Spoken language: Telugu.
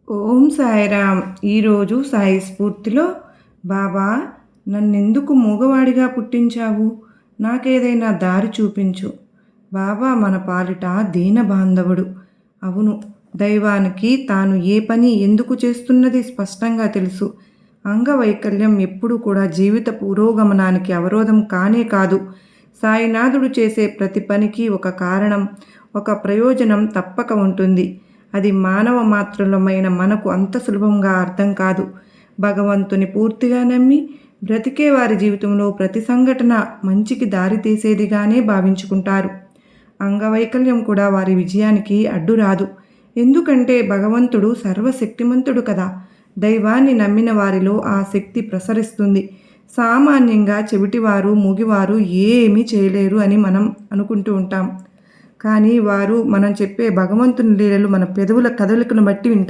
ఓం సాయిరామ్. ఈరోజు సాయి స్ఫూర్తిలో, బాబా నన్నెందుకు మూగవాడిగా పుట్టించావు, నాకేదైనా దారి చూపించు. బాబా మన పాలిట దీన బాంధవుడు. అవును, దైవానికి తాను ఏ పని ఎందుకు చేస్తున్నది స్పష్టంగా తెలుసు. అంగవైకల్యం ఎప్పుడు కూడా జీవిత పురోగమనానికి అవరోధం కానే కాదు. సాయినాథుడు చేసే ప్రతి పనికి ఒక కారణం, ఒక ప్రయోజనం తప్పక ఉంటుంది. అది మానవ మాత్రులమైన మనకు అంత సులభంగా అర్థం కాదు. భగవంతుని పూర్తిగా నమ్మి బ్రతికే వారి జీవితంలో ప్రతి సంఘటన మంచికి దారి తీసేదిగానే భావించుకుంటారు. అంగవైకల్యం కూడా వారి విజయానికి అడ్డు రాదు. ఎందుకంటే భగవంతుడు సర్వశక్తిమంతుడు కదా. దైవాన్ని నమ్మిన వారిలో ఆ శక్తి ప్రసరిస్తుంది. సామాన్యంగా చెవిటివారు, మూగివారు ఏమీ చేయలేరు అని మనం అనుకుంటూ ఉంటాం. కానీ వారు మనం చెప్పే భగవంతుని లీలలు మన పెదవుల కదలికను బట్టి వింటారు.